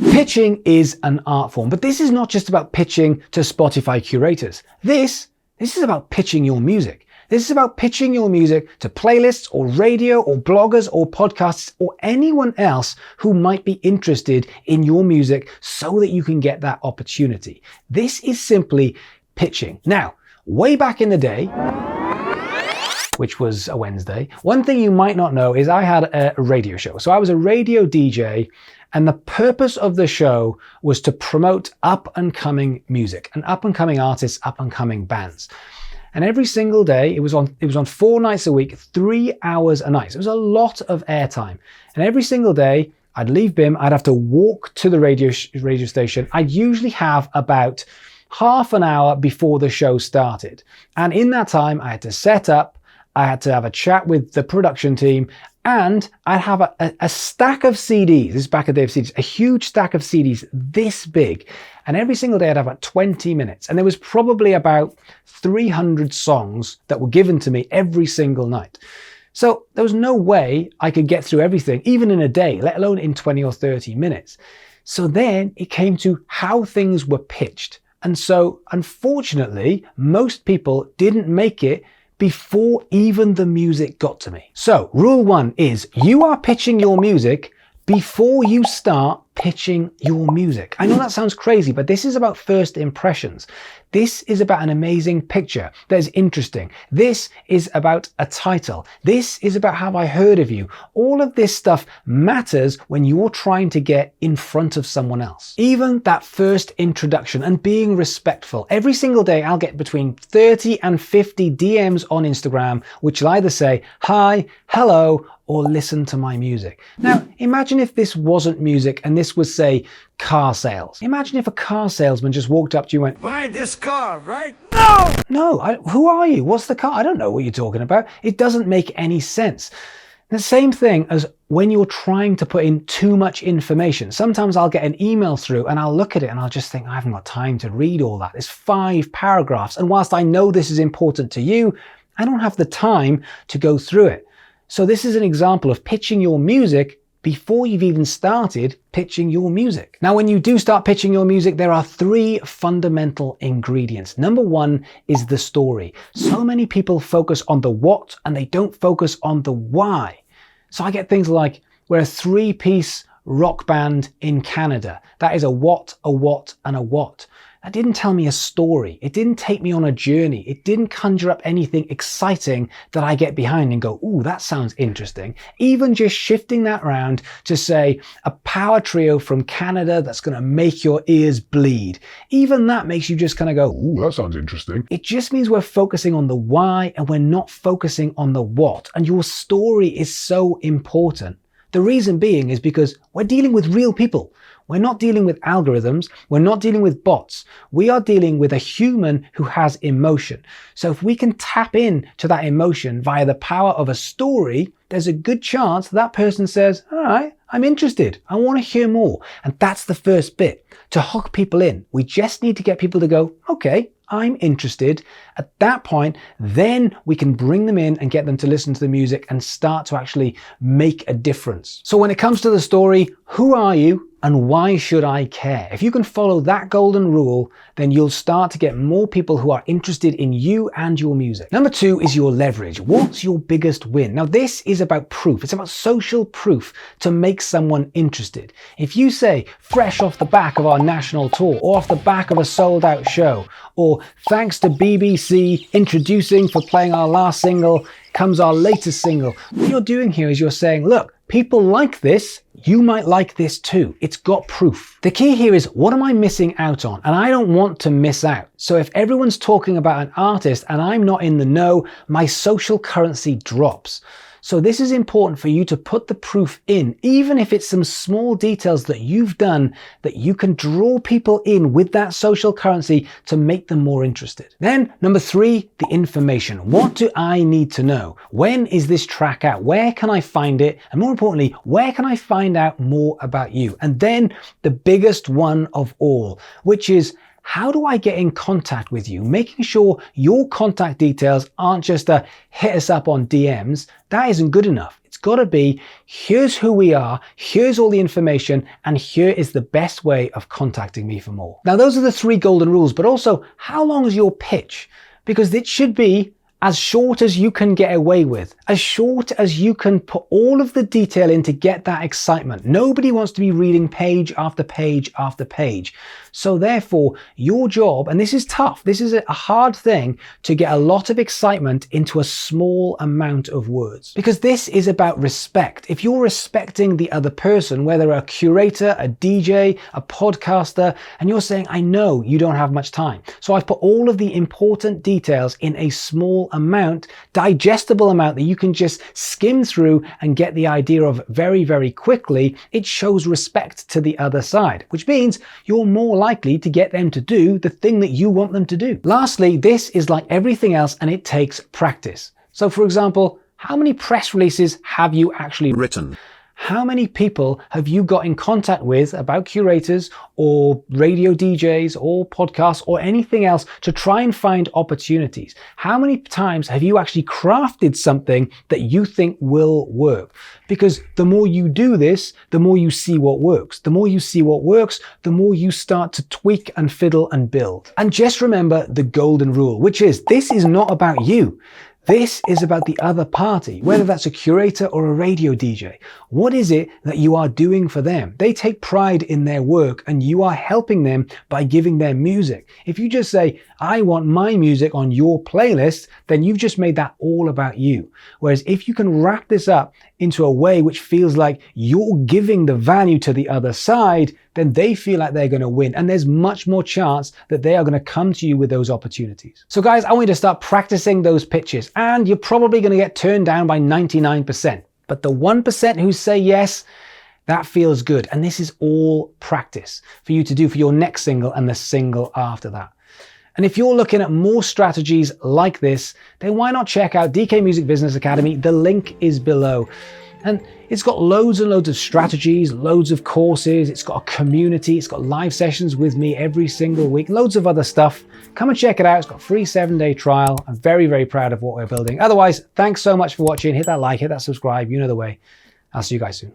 Pitching is an art form, but this is not just about pitching to Spotify curators. This is about pitching your music. This is about pitching your music to playlists or radio or bloggers or podcasts or anyone else who might be interested in your music so that you can get that opportunity. This is simply pitching. Now, way back in the day, which was a Wednesday, one thing you might not know is I had a radio show. So I was a radio DJ, and the purpose of the show was to promote up-and-coming music and up-and-coming artists, up-and-coming bands. And every single day, it was on 4 nights a week, 3 hours a night. So it was a lot of airtime. And every single day, I'd leave BIMM, I'd have to walk to the radio station. I'd usually have about half an hour before the show started. And in that time, I had to set up, I had to have a chat with the production team, and I'd have a stack of CDs. This is back in the day of CDs, a huge stack of CDs this big. And every single day I'd have about 20 minutes. And there was probably about 300 songs that were given to me every single night. So there was no way I could get through everything, even in a day, let alone in 20 or 30 minutes. So then it came to how things were pitched. And so unfortunately, most people didn't make it before even the music got to me. So rule 1 is you are pitching your music before you start pitching your music. I know that sounds crazy, but this is about first impressions. This is about an amazing picture that is interesting. This is about a title. This is about have I heard of you. All of this stuff matters when you're trying to get in front of someone else. Even that first introduction and being respectful. Every single day I'll get between 30 and 50 DMs on Instagram, which will either say, hi, hello, or listen to my music. Now, imagine if this wasn't music and this was, say, car sales. Imagine if a car salesman just walked up to you and went, buy this car, right? No, who are you? What's the car? I don't know what you're talking about. It doesn't make any sense. The same thing as when you're trying to put in too much information. Sometimes I'll get an email through and I'll look at it and I'll just think, I haven't got time to read all that. There's 5 paragraphs. And whilst I know this is important to you, I don't have the time to go through it. So this is an example of pitching your music before you've even started pitching your music. Now, when you do start pitching your music, there are 3 fundamental ingredients. Number 1 is the story. So many people focus on the what and they don't focus on the why. So I get things like, we're a 3-piece rock band in Canada. That is a what, and a what. That didn't tell me a story. It didn't take me on a journey. It didn't conjure up anything exciting that I get behind and go, ooh, that sounds interesting. Even just shifting that around to say a power trio from Canada that's going to make your ears bleed. Even that makes you just kind of go, ooh, that sounds interesting. It just means we're focusing on the why and we're not focusing on the what. And your story is so important. The reason being is because we're dealing with real people. We're not dealing with algorithms. We're not dealing with bots. We are dealing with a human who has emotion. So if we can tap in to that emotion via the power of a story, there's a good chance that person says, all right, I'm interested. I want to hear more. And that's the first bit, to hook people in. We just need to get people to go, okay, I'm interested. At that point, then we can bring them in and get them to listen to the music and start to actually make a difference. So when it comes to the story, who are you? And why should I care? If you can follow that golden rule, then you'll start to get more people who are interested in you and your music. Number 2 is your leverage. What's your biggest win? Now, this is about proof. It's about social proof to make someone interested. If you say, fresh off the back of our national tour, or off the back of a sold-out show, or thanks to BBC introducing for playing our last single, comes our latest single. What you're doing here is you're saying, look, people like this, you might like this too. It's got proof. The key here is, what am I missing out on? And I don't want to miss out. So if everyone's talking about an artist and I'm not in the know, my social currency drops. So this is important for you to put the proof in, even if it's some small details that you've done that you can draw people in with that social currency to make them more interested. Then number 3, the information. What do I need to know? When is this track out? Where can I find it? And more importantly, where can I find out more about you? And then the biggest one of all, which is, how do I get in contact with you? Making sure your contact details aren't just a hit us up on DMs. That isn't good enough. It's got to be, here's who we are, here's all the information, and here is the best way of contacting me for more. Now, those are the 3 golden rules, but also, how long is your pitch? Because it should be as short as you can get away with, as short as you can put all of the detail in to get that excitement. Nobody wants to be reading page after page after page. So therefore, your job, and this is tough, this is a hard thing, to get a lot of excitement into a small amount of words. Because this is about respect. If you're respecting the other person, whether a curator, a DJ, a podcaster, and you're saying, I know you don't have much time, so I've put all of the important details in a small amount, digestible amount that you can just skim through and get the idea of very, very quickly, it shows respect to the other side, which means you're more likely to get them to do the thing that you want them to do. Lastly, this is like everything else, and it takes practice. So for example, how many press releases have you actually written? How many people have you got in contact with about curators or radio DJs or podcasts or anything else to try and find opportunities? How many times have you actually crafted something that you think will work? Because the more you do this, the more you see what works. The more you see what works, the more you start to tweak and fiddle and build. And just remember the golden rule, which is this is not about you. This is about the other party, whether that's a curator or a radio DJ. What is it that you are doing for them? They take pride in their work and you are helping them by giving them music. If you just say, I want my music on your playlist, then you've just made that all about you. Whereas if you can wrap this up into a way which feels like you're giving the value to the other side, then they feel like they're going to win. And there's much more chance that they are going to come to you with those opportunities. So guys, I want you to start practicing those pitches, and you're probably going to get turned down by 99%. But the 1% who say yes, that feels good. And this is all practice for you to do for your next single and the single after that. And if you're looking at more strategies like this, then why not check out DK Music Business Academy? The link is below. And it's got loads and loads of strategies, loads of courses, it's got a community, it's got live sessions with me every single week, loads of other stuff. Come and check it out. It's got a free 7-day trial. I'm very, very proud of what we're building. Otherwise, thanks so much for watching. Hit that like, hit that subscribe. You know the way. I'll see you guys soon.